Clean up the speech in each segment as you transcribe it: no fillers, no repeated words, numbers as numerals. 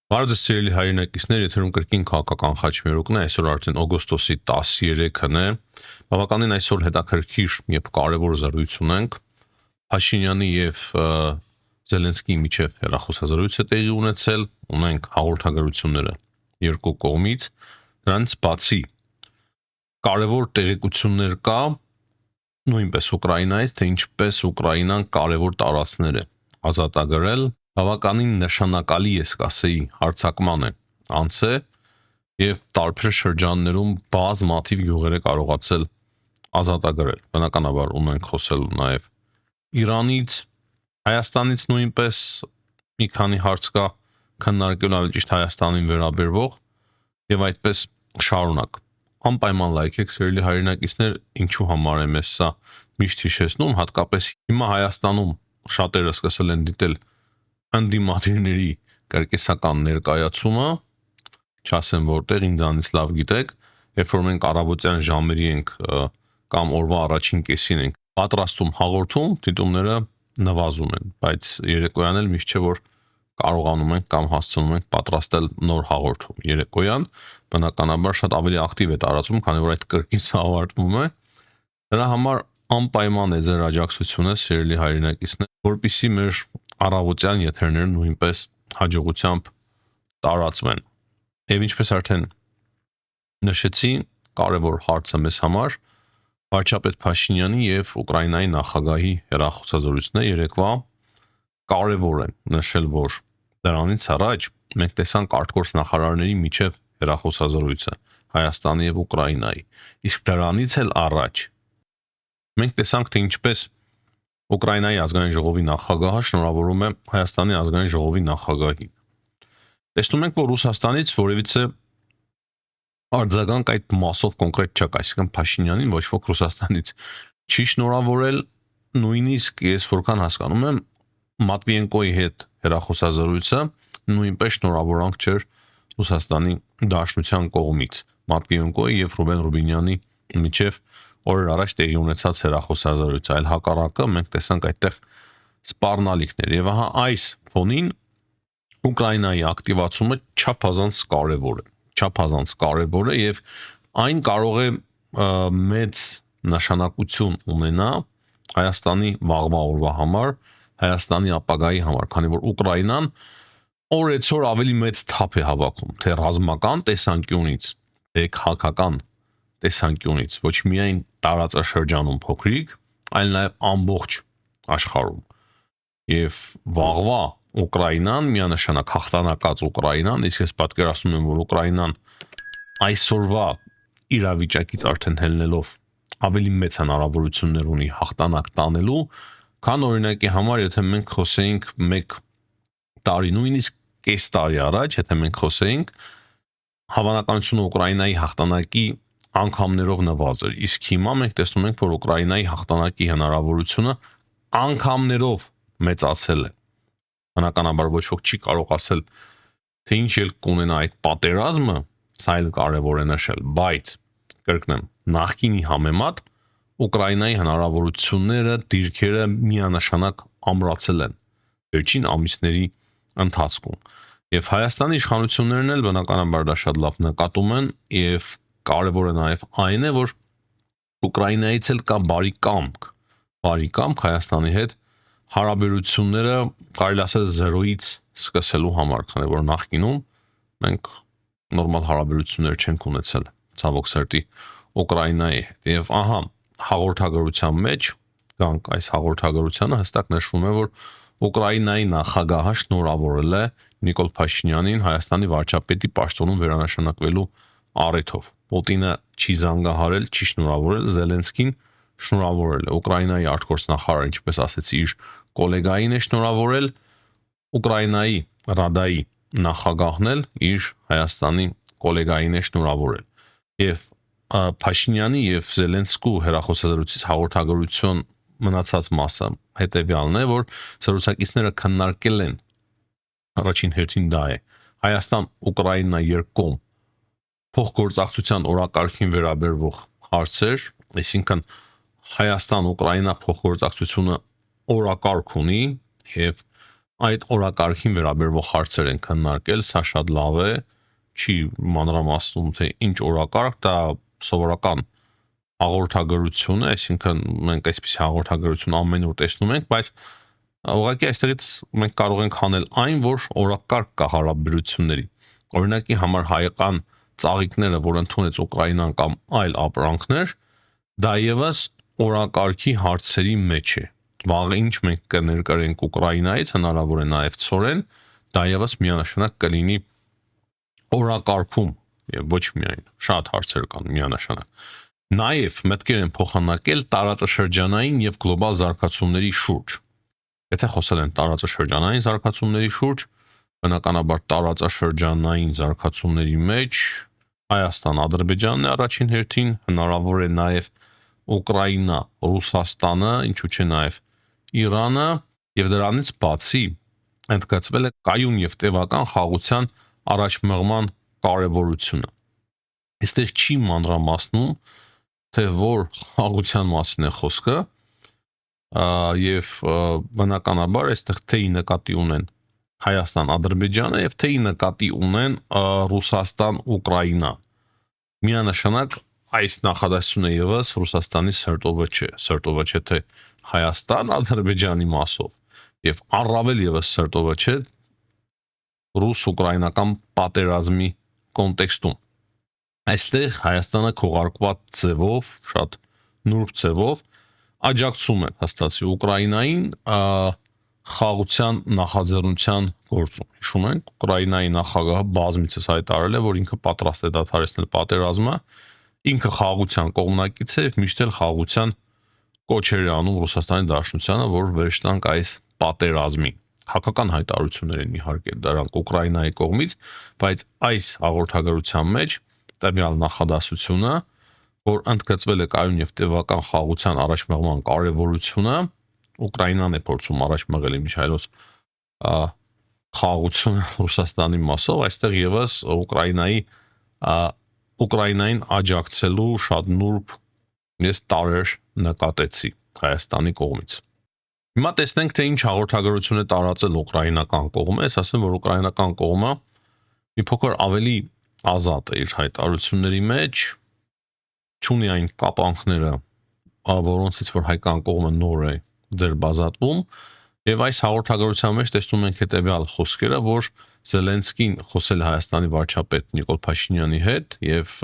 Բարև սիրելի հայրենակիցներ, եթերում կրկին քաղաքական խաչմերուկն է, այսօր արդեն օգոստոսի 13-ն է, բավականին այսօր հետաքրքիր եւ կարեւոր զրույց ունենք, Փաշինյանի եւ Զելենսկիի միջև հեռախոսազրույց է տեղի ունեցել, ունենք հաղորդագրությունները երկու կողմից, դրանից բացի կարեւոր տեղեկություններ կա նույնպես Ուկրաինայից, թե ինչպես Ուկրաինան կարեւոր տարածքներ է ազատագրել, բավականին նշանակալի ես կասեի հարձակման է անցե եւ տարբեր շրջաններում բազմաթիվ գյուղեր է կարողացել ազատագրել։ Բնականաբար ունենք խոսել նաեւ Իրանից, Հայաստանից նույնպես մի քանի հարց կա քննարկել ավելի ճիշտ Հայաստանին վերաբերող եւ այդպես շարունակ։ Անպայման լայքեք սիրելի հայրենակիցներ, ինչու համար եմ ես սա միշտ հիշեցնում, հատկապես հիմա Հայաստանում շատերը սկսել են դիտել անդիմադիրների կրկեսական ներկայացումը, չասեմ որտեղ ինձանից լավ գիտեք, երբ որ մենք առավոտյան ժամերի ենք կամ օրվա առաջին կեսին ենք պատրաստում հաղորդում, դիտումները նվազում են, բայց երեկոյան էլ միշտ չէ որ կարողանում ենք կամ հասցնում ենք պատրաստել նոր հաղորդում երեկոյան, բնականաբար շատ ավելի ակտիվ է տարածվում, քանի որ այդ կրկին ավարտվում է։ Դրա համար անպայման է ձեր աջակցությունը, սիրելի հայրենակիցներ, որպեսզի մեր առավոտյան եթերները նույնպես հաջողությամբ տարածվեն։ Եվ ինչպես արդեն նշեցի, կարևոր հարցը մեզ համար վարչապետ Փաշինյանի եւ Ուկրաինայի նախագահի հեռախոսազրույցն է երեկվա, կարևոր է նշել, որ դրանից առաջ մենք տեսանք արտգործ նախարարների միջև հեռախոսազրույցը Հայաստանի եւ Ուկրաինայի, իսկ դրանից էլ առաջ մենք տեսանք, թե ինչպես Ուկրաինայի ազգային ժողովի նախագահը շնորհավորում է Հայաստանի ազգային ժողովի նախագահին։ Տեսնում ենք, որ Ռուսաստանից որևիցե արձագանք այդ մասով կոնկրետ չկա, այսինքն Փաշինյանին ոչ ոք Ռուսաստանից չի շնորհավորել, նույնիսկ ես որքան հասկանում եմ, Մատվիենկոյի հետ հեռախոսազրույցը նույնպես շնորհավորանք չէր Ռուսաստանի Դաշնության կողմից։ Մատվիենկոյի եւ Ռուբեն Ռուբինյանի միջև օրեր առաջ տեղի ունեցած հեռախոսազրույցը, այլ հակառակը մենք տեսանք այդտեղ սպառնալիքներ եւ ահա այս ֆոնին Ուկրաինայի ակտիվացումը չափազանց կարևոր է եւ այն կարող է մեծ նշանակություն ունենա Հայաստանի վաղվա օրվա համար, Հայաստանի ապագայի համար, քանի որ Ուկրաինան օրեցօր ավելի մեծ թափ է հավաքում, թե ռազմական տեսանկյունից, թե քաղաքական տեսանկյունից, ոչ միայն տարածաշրջանում փոքրիկ, այլ նաեւ ամբողջ աշխարհում։ Եվ վաղվա Ուկրաինան միանշանակ հաղթանակած Ուկրաինան, իսկ ես պատկերացնում եմ, որ Ուկրաինան այսօրվա իրավիճակից արդեն ելնելով ավելի մեծ հնարավորություններ ունի հաղթանակ տանելու, քան օրինակի համար, եթե մենք խոսեինք 1 տարի, նույնիսկ կես տարի առաջ, եթե մենք խոսեինք, հավանականությունը Ուկրաինայի հաղթանակի անգամներով նվազեր, իսկ հիմա մենք տեսնում ենք, որ Ուկրաինայի հաղթանակի հնարավորությունը անգամներով մեծացել է։ Բնականաբար ոչ ոք չի կարող ասել, թե ինչ ելք կունենա այդ պատերազմը, սա էլ կարևոր է նշել, բայց կրկնեմ, նախկինի համեմատ Ուկրաինայի հնարավորությունները, դիրքերը միանշանակ ամրացել են վերջին ամիսների ընթացքում։ Եվ Հայաստանի իշխանություններն էլ բնականաբար դա շատ լավ նկատում են եւ կարևորը նաեւ այն է, որ Ուկրաինայից էլ կա բարի կամք Հայաստանի հետ հարաբերությունները կարելի ասել 0-ից սկսելու համար, քանի որ նախկինում մենք նորմալ հարաբերություններ չենք ունեցել ցավոք սրտի Ուկրաինայի հետ։ Եվ ահա հաղորդագրության մեջ գանք այս հաղորդագրությանը հստակ նշվում է, որ Ուկրաինայի նախագահը շնորհավորել է Նիկոլ Փաշինյանին Հայաստանի վարչապետի պաշտոնում վերանշանակվելու առիթով։ Պուտինը չի զանգահարել, չի շնորհավորել, Զելենսկին շնորհավորել է Ուկրաինայի արտգործնախարարը, ինչպես ասեցի, իր գոլեգային է շնորհավորել, Ուկրաինայի Ռադայի նախագահն էլ իր Հայաստանի գոլեգային է շնորհավորել։ Եվ Փաշինյանի եւ Զելենսկու հեռախոսազրույցից հաղորդագրություն մնացած մասը հետեւյալն է, որ զրուցակիցները քննարկել են առաջին հերթին դա է Հայաստան-Ուկրաինա երկկողմ փոխգործակցության օրակարգին վերաբերող հարցեր, այսինքն Հայաստան-Ուկրաինա փոխգործակցությունը օրակարգ ունի եւ այդ օրակարգին վերաբերող հարցեր են քննարկել, սա շատ լավ է, չի մանրամասնում թե ինչ օրակարգ, դա սովորական հաղորդագրություն է, այսինքն մենք այսպես հաղորդագրություն ամեն օր տեսնում ենք, բայց ուղղակի այստեղից մենք կարող ենք անել այն, որ օրակարգ կա հարաբերությունների։ Օրինակի համար հայկական ծաղիկները, որ ընդունեց Ուկրաինան կամ այլ ապրանքներ, դա եւս օրակարգի հարցերի մեջ է։ Վաղ ինչ մենք կներկայենք Ուկրաինայից, հնարավոր է նաև ծորեն, դա եւս միանշանակ կլինի օրակարգում եւ ոչ միայն շատ հարցեր կան միանշանակ։ Նաև մտքեր են փոխանակել տարածաշրջանային եւ գլոբալ զարգացումների շուրջ։ Եթե խոսել են տարածաշրջանային զարգացումների շուրջ, բնականաբար տարածաշրջանային զարգացումների մեջ Հայաստան, Ադրբեջանն է առաջին հերթին, հնարավոր է նաև Ուկրաինա, Ռուսաստանը, ինչու՞ չէ նաև Իրանը, եւ դրանից բացի ընդգծվել է կայուն եւ տևական խաղաղության առաջմղման կարեւորությունը։ Այստեղ չի մանրամասնում, թե որ խաղաղության մասին է խոսքը, եւ բնականաբար այստեղ թեի նկատի ունեն Հայաստան, Ադրբեջանը եւ թեի նկատի ունեն Ռուսաստան, Ուկրաինա։ Միանշանակ այս նախադասությունը եւս Ռուսաստանի սրտովը չէ թե Հայաստան, Ադրբեջանի մասով եւ առավել եւս սրտովը չէ ռուս-ուկրաինական պատերազմի կոնտեքստում։ Այստեղ Հայաստանը քողարկված ձևով, շատ նուրբ ձևով աջակցում է հաստատի Ուկրաինային խաղաղության նախաձեռնության գործում։ Հիշում ենք, Ուկրաինայի նախագահը բազմիցս հայտարարել է, որ ինքը պատրաստ է դադարեցնել պատերազմը, ինքը խաղաղության կողմնակից է եւ միշտ էլ խաղաղության կոչեր է անում Ռուսաստանի Դաշնությանը, որ վերջտանք այս պատերազմին։ Հակական հայտարարություններ են իհարկե դրանք Ուկրաինայի կողմից, բայց այս հաղորդագրության մեջ տվյալ նախադասությունը, որ ընդգծվել է կայուն եւ տևական խաղաղության առաջմղման կարեւորությունը, Ուկրաինան է փորձում առաջ մղել իմիջայլոց խաղաղությունը Ռուսաստանի մասով, այստեղ եւս Ուկրաինային աջակցելու շատ նուրբ ես տարեր նկատեցի Հայաստանի կողմից։ Հիմա տեսնենք, թե ինչ հաղորդագրություն է տարածել ուկրաինական կողմը, ես ասեմ, որ ուկրաինական կողմը մի փոքր ավելի ազատ է իր հայտարարությունների մեջ, չունի այն կապանքները, որոնցից որ հայկական կողմը նոր է ձերբազատվում, եւ այս հաղորդագրության մեջ տեսնում ենք հետեւյալ խոսքերը, որ Զելենսկին խոսել Հայաստանի վարչապետ Նիկոլ Փաշինյանի հետ եւ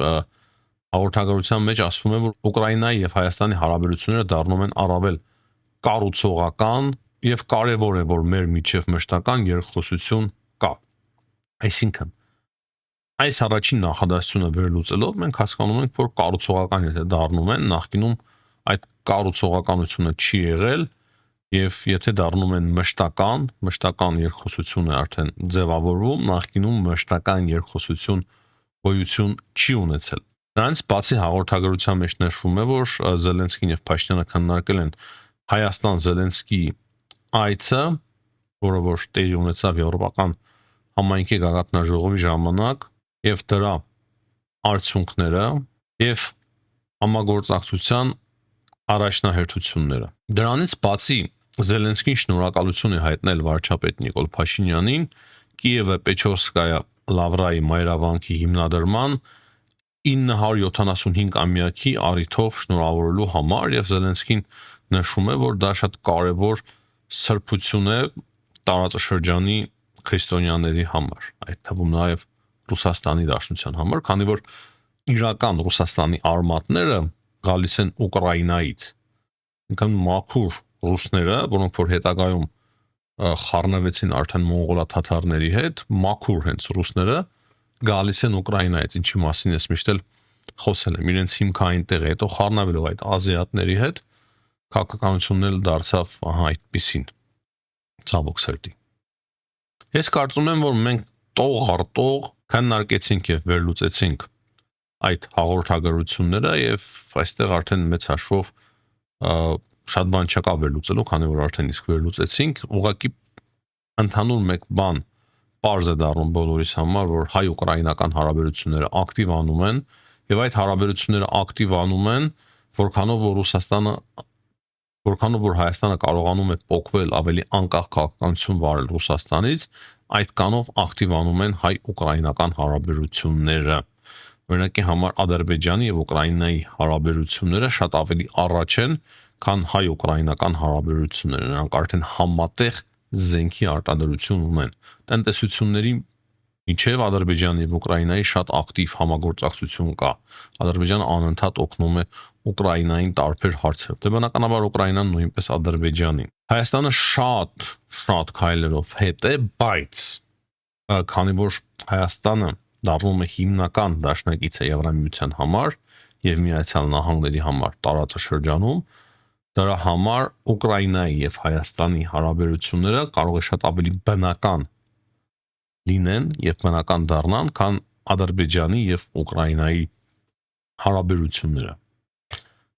հաղորդագրության մեջ ասվում է, որ Ուկրաինայի եւ Հայաստանի հարաբերությունները դառնում են առավել կառուցողական եւ կարեւոր է, որ մեր միջև մշտական երկխոսություն կա։ Այսինքն այս առաջին նախադասությունը վերլուծելով մենք հասկանում ենք, որ կառուցողական եթե դառնում են, նախկինում այդ կառուցողականությունը չի եղել եւ եթե դառնում են մշտական երկխոսություն է արդեն ձևավորվում, նախկինում մշտական երկխոսություն գոյություն չի ունեցել։ Դրանից բացի հաղորդագրության մեջ նշվում է, որ Զելենսկին եւ Փաշինյանը քննարկել են Հայաստան-Զելենսկի այցը, որը որ տեղի ունեցավ Եվրոպական համայնքի գագաթնաժողովի ժամանակ եւ դրա արդյունքները եւ համագործակցության առաջնահերթությունները։ Դրանից բացի Զելենսկին շնորհակալություն է հայտնել վարչապետ Նիկոլ Փաշինյանին Կիևը Պեչովսկայա Լավրայի մայրավանքի հիմնադրման 975-ամյակի առիթով շնորհավորելու համար եւ Զելենսկին նշում է, որ դա շատ կարեւոր սրբություն է տարածաշրջանի քրիստոնյաների համար, այդ թվում նաեւ Ռուսաստանի Դաշնության համար, քանի որ իրական Ռուսաստանի արմատները գալիս են Ուկրաինայից։ Ինքն մաքուր ռուսները, որոնք որ հետագայում խառնվեցին արդեն մոնղոլա-թաթարների հետ, մաքուր հենց ռուսները գալիս են Ուկրաինայից, ինչի մասին ես միշտ էլ խոսել եմ, իրենց հիմքը այնտեղ է, հետո խառնվելով այդ ազիատների հետ քաղաքականությունն էլ դարձավ այդպիսին ցավոք սրտի։ Ես կարծում եմ, որ մենք տող առ տող քննարկեցինք եւ վերլուծեցինք այդ հաղորդագրությունները եւ այստեղ արդեն մեծ հաշվով շատ բան չկա վերլուծելու, քանի որ արդեն իսկ վերլուծեցինք, ուղղակի ընդհանուր մեկ բան պարզ է դառնում բոլորիս համար, որ հայ-ուկրաինական հարաբերությունները ակտիվանում են եւ այդ հարաբերությունները ակտիվանում են, որքանով որ Ռուսաստանը որքանով որ Հայաստանը կարողանում է փոխվել ավելի անկախ քաղաքականություն վարել Ռուսաստանից, այդքանով ակտիվանում են հայ-ուկրաինական հարաբերությունները։ Օրինակի համար Ադրբեջանի եւ Ուկրաինայի հարաբերությունները շատ ավելի առաջ են, քան հայ-ուկրաինական հարաբերությունները։ Նրանք արդեն համատեղ զենքի արտադրություն ունեն։ Տնտեսությունների միջև Ադրբեջանի եւ Ուկրաինայի շատ ակտիվ համագործակցություն կա։ Ադրբեջանը անընդհատ օգնում է Ուկրաինային տարբեր հարցերով։ Դե բնականաբար Ուկրաինան նույնպես Ադրբեջանին։ Հայաստանը շատ քայլերով հետ է, բայց քանի որ Հայաստանը դառնում է հիմնական դաշնակիցը Եվրամիության համար եւ Միացյալ Նահանգների համար տարածաշրջանում, դրա համար Ուկրաինայի եւ Հայաստանի հարաբերությունները կարող է շատ ավելի բնական լինեն եւ բնական դառնան, քան Ադրբեջանի եւ Ուկրաինայի հարաբերությունները։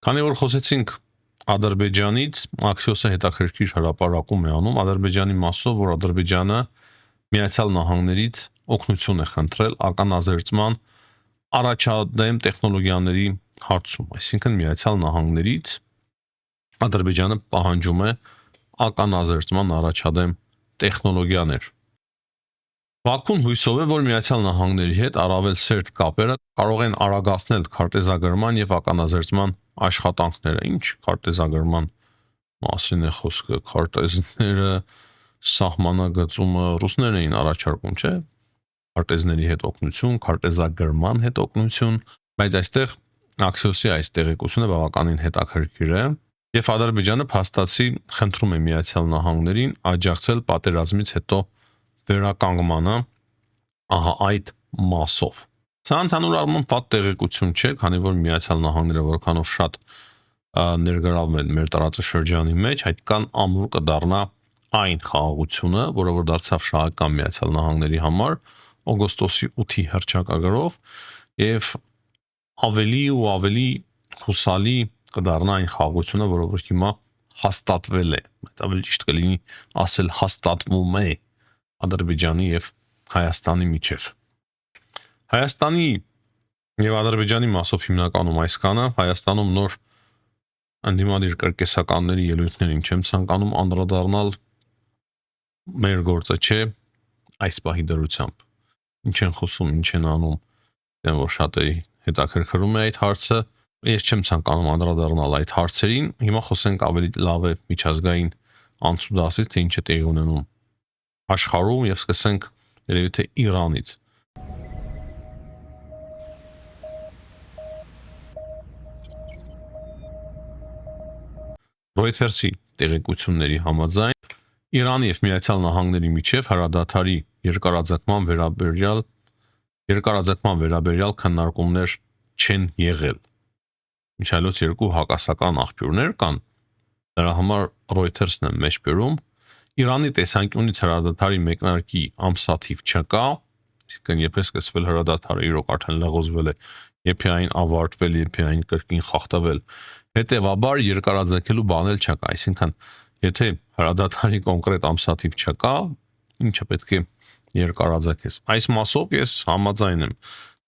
Քանի որ խոսեցինք Ադրբեջանից, Աքսիոսը հետաքրքիր հրապարակում է անում Ադրբեջանի մասով, որ Ադրբեջանը Միացյալ Նահանգներից օգնություն է խնդրել ականազերծման առաջադեմ տեխնոլոգիաների հարցում, այսինքն Միացյալ Նահանգներից Ադրբեջանը պահանջում է ականազերծման առաջադեմ տեխնոլոգիաներ։ Բաքուն հույսով է, որ Միացյալ Նահանգների հետ առավել սերտ կապերը կարող են արագացնել քարտեզագրման եւ ականազերծման աշխատանքները։ Ինչ քարտեզագրման մասին է խոսքը, քարտեզները սահմանագծումը ռուսներն էին առաջարկում, չէ՞։ Քարտեզների հետ օգնություն, քարտեզագրման հետ օգնություն, բայց այստեղ Աքսիոսի այս տեղեկությունը բավականին հետաքրքիր է, եւ Ադրբեջանը փաստացի խնդրում է Միացյալ Նահանգներին աջակցել պատերազմից հետո վերականգմանը ահա այդ մասով։ Սա ընդհանուր առմամբ վատ տեղեկություն չէ, քանի որ Միացյալ Նահանգները որքանով շատ ներգրավում են մեր տարածաշրջանի մեջ, այդքան ամուր կդառնա այն խաղաղությունը, որը որ դարձավ շահական Միացյալ Նահանգների համար օգոստոսի 8-ի հռչակագրով եւ ավելի ու ավելի հուսալի կդառնա այն խաղաղությունը, որը որ հիմա հաստատվել է, բայց ավելի ճիշտ կլինի ասել հաստատվում է Ադրբեջանի եւ Հայաստանի միջև։ Հայաստանի եւ Ադրբեջանի մասով հիմնականում այսքանը, Հայաստանում նոր անդիմադիր կրկեսականների ելույթներին չեմ ցանկանում անդրադառնալ, մեր գործը չէ այս պահի դրությամբ։ Ինչ են խոսում, ինչ են անում, դեմ որ շատերի հետաքրքրում է այդ հարցը, ես չեմ ցանկանում անդրադառնալ այդ հարցերին, հիմա խոսենք ավելի լավ է միջազգային անցուդասից, թե ինչ է տեղի ունենում աշխարհում եւ սկսենք երևի թե Իրանից։ Reuters-ի տեղեկությունների համաձայն Իրանի եւ Միացյալ Նահանգների միջև հրադադարի երկարաձգման վերաբերյալ քննարկումներ չեն եղել։ Միջայլոց երկու հակասական աղբյուրներ կան, դրա համար Reuters-ն է մեջբերում։ Իրանի տեսանկյունից հրադադարի մեկնարկի ամսաթիվ չկա, այսինքն երբ է սկսվել հրադադարը, իրոք արդեն լղոզվել է, երբ է այն ավարտվել, երբ է այն կրկին խախտվել։ Հետևաբար երկարաձգելու բան էլ չկա, այսինքն եթե հրադադարի կոնկրետ ամսաթիվ չկա, ինչը պետք է երկարաձգես։ Այս մասով ես համաձայն եմ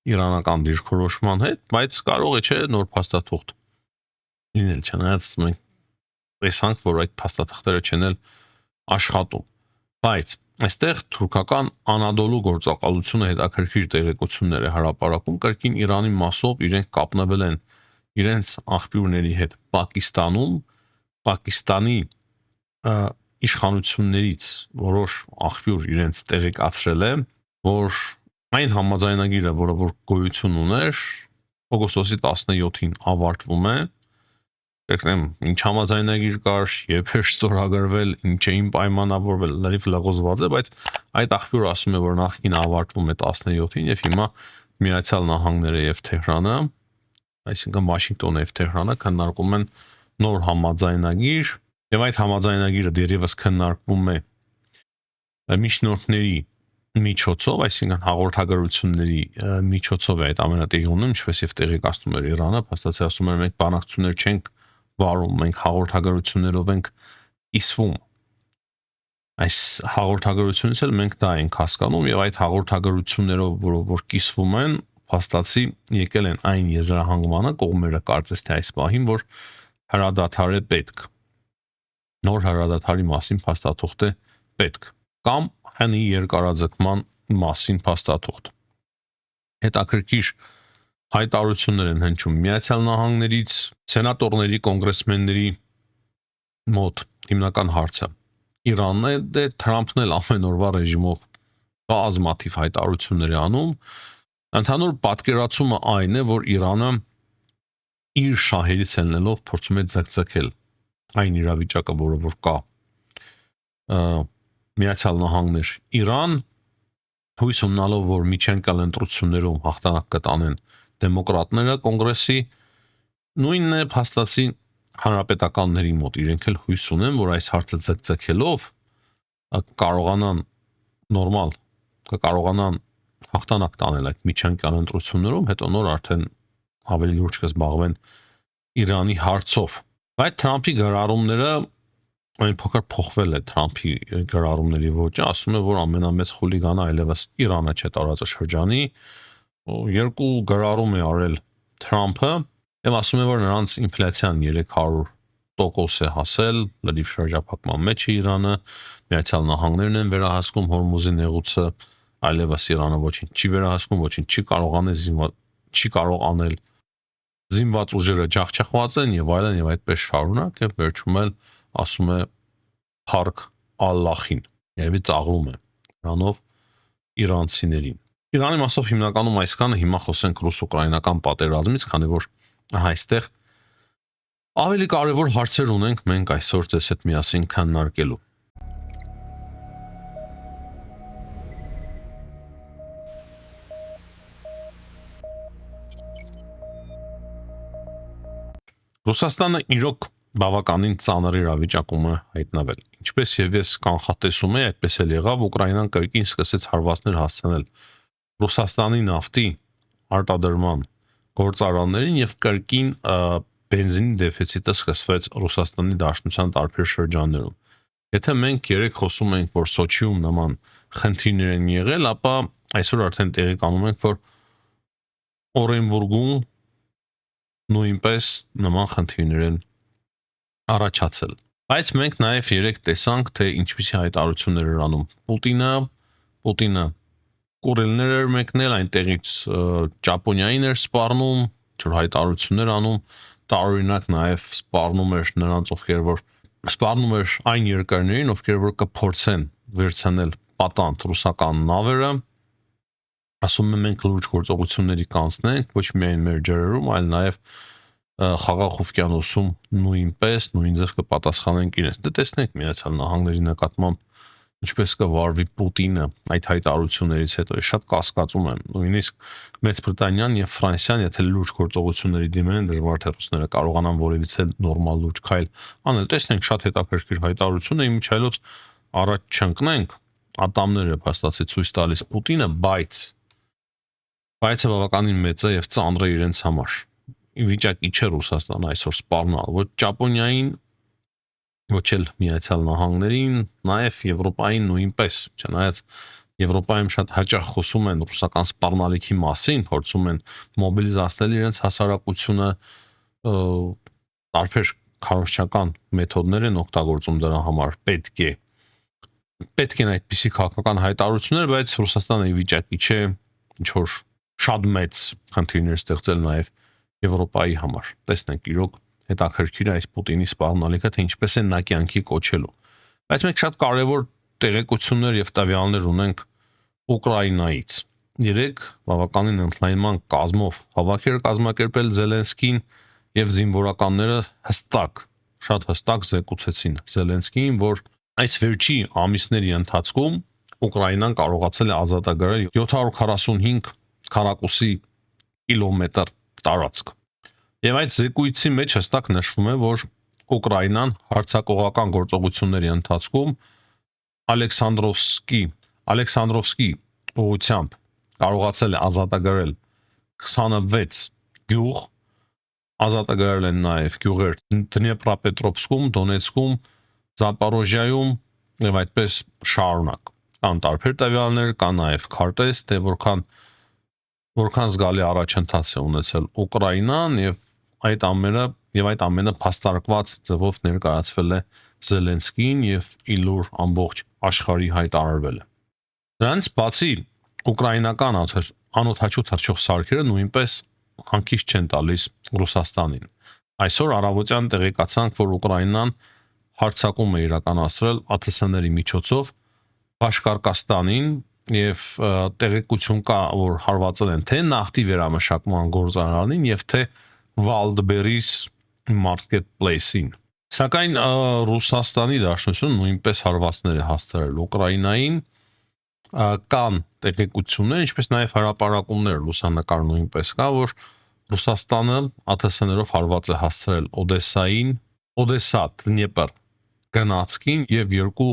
իրանական դիրքորոշման հետ, բայց կարող է չէ նոր փաստաթուղթ լինել, չնայած մենք տեսանք, որ այդ փաստաթղթերը չեն էլ աշխատում։ Բայց այստեղ թուրքական Անադոլու գործակալությունը հետաքրքիր տեղեկություններ է հրապարակում, կրկին Իրանի մասով իրենք կապնվել են իրենց աղբյուրների հետ Պակիստանում, Պակիստանի իշխանություններից որոշ աղբյուր իրենց տեղեկացրել է, որ այն համաձայնագիրը, որը որ գոյություն ուներ, օգոստոսի 17-ին ավարտվում է։ Եկնեմ, ինչ համաձայնագիր կար, երբ էր ստորագրվել, ինչ էին պայմանավորվել, լրիվ լղոզված է, բայց այդ աղբյուրը ասում է, որ նախկին ավարտվում է 17-ին եւ հիմա Միացյալ Նահանգները եւ Թեհրանը, այսինքն Վաշինգտոնը եւ Թեհրանը քննարկում են նոր համաձայնագիր եւ այդ համաձայնագիրը դեռևս քննարկվում է միջնորդների միջոցով, այսինքն հաղորդագրությունների միջոցով է այդ ամենը տեղի ունենում, ինչպես եւ տեղեկացնում էր Իրանը, փաստացի ասում էր մենք բանակցություններ չենք վարում, մենք հաղորդագրություններով ենք իսվում։ Այս հաղորդագրությունից էլ մենք դա ենք հասկանում եւ այդ հաղորդագրություններով, որ կիսվում են, փաստացի եկել են այն եզրահանգմանը կողմերը կարծես թե այս պահին, որ հրադադար է պետք։ նոր հրադադարի մասին փաստաթուղթ է պետք, կամ հնի երկարաձգման մասին փաստաթուղթ։ Հետաքրքիր հայտարարություններ են հնչում Միացյալ Նահանգներից, սենատորների, կոնգրեսմենների մոտ հիմնական հարցը Իրանն է, դե Թրամփն էլ ամեն օրվա ռեժիմով բազմաթիվ հայտարարություններ է անում, ընդհանուր պատկերացումը այն է, որ Իրանը իր շահերից ելնելով փորձում է ձգձգել այն իրավիճակը, որը որ կա Միացյալ Նահանգներ Իրան, հույս ունենալով, որ միջանկյալ ընտրություններում հաղթանակ կտանեն դեմոկրատները կոնգրեսի, նույնն է փաստացի հանրապետականների մոտ, իրենք էլ հույս ունեն, որ այս հարցը ձգձգելով կարողանան նորմալ, կարողանան հաղթանակ տանել այդ միջանկյալ ընտրություններում, հետո նոր արդեն ավելի լուրջ կզբաղվեն Իրանի հարցով։ Բայց Թրամփի գրառումները այն փոքր փոխվել է Թրամփի գրառումների ոճը, ասում է, որ ամենամեծ խուլիգանը այլևս Իրանը չէ տարածաշրջանի, երկու գրառում է արել Թրամփը եւ ասում է, որ նրանց ինֆլյացիան 300% է հասել, լրիվ շրջափակման մեջ է Իրանը, Միացյալ Նահանգներն են վերահսկում Հորմուզի նեղուցը, այլևս Իրանը ոչինչ չի վերահսկում, ոչինչ չի կարող անել զինված ուժերը ջախջախված են եւ այդպես շարունակ եւ վերջում էլ ասում է Փարք Ալլախին, երևի ծաղրում է նրանով իրանցիներին։ Իրանի մասով հիմնականում այսքանը, հիմա խոսենք ռուս-ուկրաինական պատերազմից, քանի որ այստեղ ավելի կարևոր հարցեր ունենք մենք այսօր ձեզ հետ միասին քննարկելու։ Ռուսաստանը իրոք բավականին ծանր իրավիճակում է հայտնվել։ Ինչպես եւ ես կանխատեսում էի, այդպես էլ եղավ, Ուկրաինան կրկին սկսեց հարվածներ հասցնել Ռուսաստանի նավթի արտադրման գործարաններին եւ կրկին բենզինի դեֆիցիտը սկսվեց Ռուսաստանի Դաշնության տարբեր շրջաններում։ Եթե մենք երեք խոսում ենք, որ Սոչիում նման խնդիրներ են եղել, ապա այսօր արդեն տեղի կանում ենք, որ Օրենբուրգում նույնպես նման խնդիրներ են առաջացել։ Բայց մենք նաև երեք տեսանք, թե ինչպիսի հայտարարություններ էր անում Պուտինը կուրելներ էր մեկնել այնտեղից Ճապոնիային էր սպառնում, ջուր հայտարարություններ անում, տարօրինակ նաև սպառնում էր նրանց, ովքեր որ սպառնում էր այն երկրներին, ովքեր որ կփորձեն վերցնել պատանդ ռուսական նավերը, ասում եմ մենք լուրջ գործողությունների կանցնենք ոչ միայն մեր ջրերում, այլ նաև Խաղաղ օվկիանոսում նույնպես նույն ձև կպատասխանենք իրենց։ Դե տեսնենք Միացյալ Նահանգների նկատմամբ ինչպես կվարվի Պուտինը այդ հայտարարություններից հետո։ Շատ կասկածում եմ, նույնիսկ Մեծ Բրիտանիան եւ Ֆրանսիան, եթե լուրջ գործողությունների դիմեն, դժվար թե ռուսները կարողանան որևիցե նորմալ լուրջ քայլ անել։ Տեսնենք շատ հետաքրքիր հայտարարություն է, իմիջիայլոց առաջ չընկնենք, ատամները փաստացի ցույց տալիս Պուտինը, բայց բավականին մեծ է եւ ծանր է իրենց համար։ Վիճակի չէ Ռուսաստանը այսօր սպառնալ, ոչ Ճապոնիային, ոչ էլ Միացյալ Նահանգներին, նաև Եվրոպային նույնպես, չնայած Եվրոպայում շատ հաճախ խոսում են ռուսական սպառնալիքի մասին, փորձում են մոբիլիզացնել իրենց հասարակությունը, տարբեր քարոզչական մեթոդներ են օգտագործում դրա համար, պետք են այդպիսի քաղաքական հայտարարություններ, բայց Ռուսաստանը վիճակի չէ ինչ որ շատ մեծ խնդիրներ ստեղծել նաև Եվրոպայի համար։ Տեսնենք իրոք հետաքրքիր է այս Պուտինի սպառնալիքը, թե ինչպես է նա կյանքի կոչելու։ Բայց մենք շատ կարևոր տեղեկություններ եւ տվյալներ ունենք Ուկրաինայից։ Երեք բավականին ընդլայնման կազմով հավաք էր կազմակերպել Զելենսկին եւ զինվորականները շատ հստակ զեկուցեցին Զելենսկիին, որ այս վերջի ամիսների ընթացքում Ուկրաինան կարողացել է ազատագրել 745 քառակուսի կիլոմետր տարածք։ Եվ այդ զեկույցի մեջ հստակ նշվում է, որ Ուկրաինան հարձակողական գործողությունների ընթացքում Ալեքսանդրովսկի ուղությամբ կարողացել է ազատագրել 26 գյուղ, ազատագրել են նաև գյուղեր Դնեպրապետրովսկում, Դոնեցկում, Զապորոժիայում եւ այդպես շարունակ։ Կան տարբեր տվյալներ, կան նաև քարտեզ, թե որքան զգալի առաջընթաց է ունեցել Ուկրաինան եւ այդ ամենը փաստարկված ձևով ներկայացվել է Զելենսկին եւ իլուր ամբողջ աշխարհի հայտարարվել է։ Դրանից բացի ուկրաինական անօթաչու թռչող սարքերը նույնպես հանգիստ չեն տալիս Ռուսաստանին։ Այսօր առավոտյան տեղեկացանք, որ Ուկրաինան հարձակում է իրականացրել ԱԹՍ-ների միջոցով Բաշկարկաստանին եւ տեղեկություն կա, որ հարվածել են թե նավթի վերամշակման գործարանին եւ թե Wildberries marketplace-ին։ Սակայն Ռուսաստանի Դաշնությունը նույնպես հարվածներ է հասցրել Ուկրաինային, կան տեղեկություններ, ինչպես նաեւ հրապարակումներ լուսանկար նույնպես կա, որ Ռուսաստանը ԱԹՍ-ներով հարված է հասցրել Օդեսային, Օդեսա Դնեպր գնացքին եւ 2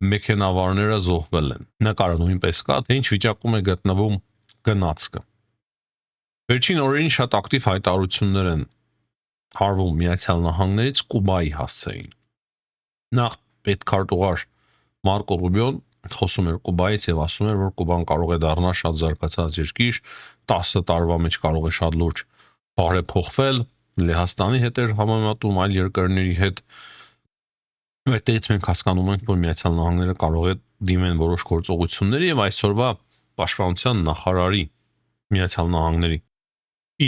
մեքենավարները զոհվել են։ Նկարը նույնպես կա, թե ինչ վիճակում է գտնվում գնացքը։ Վերջին օրերին շատ ակտիվ հայտարարություններ են հարվում Միացյալ Նահանգներից Կուբայի հասցեին։ Նախ պետքարտուղար Մարկո Ռուբիոն խոսում էր Կուբայից եւ ասում էր, որ Կուբան կարող է դառնալ շատ զարգացած երկիր, 10 տարվա մեջ կարող է շատ լուրջ բարեփոխվել, Լեհաստանի հետ էր համեմատում այլ երկրների հետ։ Այդտեղից մենք հասկանում ենք, որ Միացյալ Նահանգները կարող է դիմեն որոշ գործողությունների եւ այսօրվա պաշտպանության նախարարի Միացյալ Նահանգների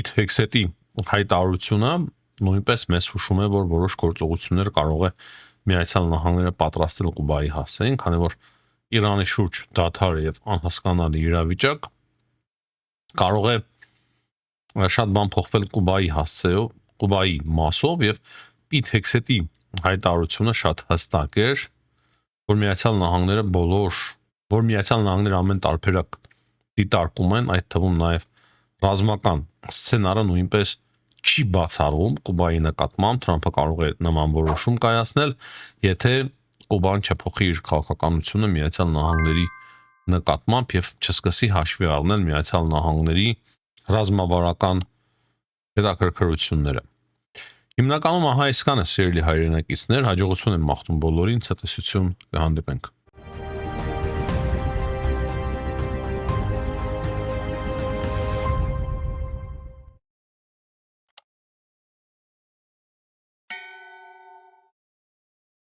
Իթ Հեքսետի հայտարարությունը նույնպես մեզ հուշում է, որ որոշ գործողություններ կարող է Միացյալ Նահանգները պատրաստել Կուբայի հասցեին, քանի որ Իրանի շուրջ դադար եւ անհասկանալի իրավիճակ կարող է շատ բան փոխվել Կուբայի հասցեով, Կուբայի մասով եւ Իթ Հեքսետի հայտարարությունը շատ հստակ էր, որ Միացյալ Նահանգները ամեն տարբերակ դիտարկում են, այդ թվում նաեւ ռազմական սցենարը նույնպես չի բացառվում Կուբայի նկատմամբ, Թրամփը կարող է նման որոշում կայացնել, եթե Կուբան չփոխի իր քաղաքականությունը Միացյալ Նահանգների նկատմամբ եւ չսկսի հաշվի առնել Միացյալ Նահանգների ռազմավարական հետաքրքրությունները։ Հիմնականում ահա այսքանը, սիրելի հայրենակիցներ, հաջողություն եմ մաղթում բոլորին, ցտեսություն, կհանդիպենք։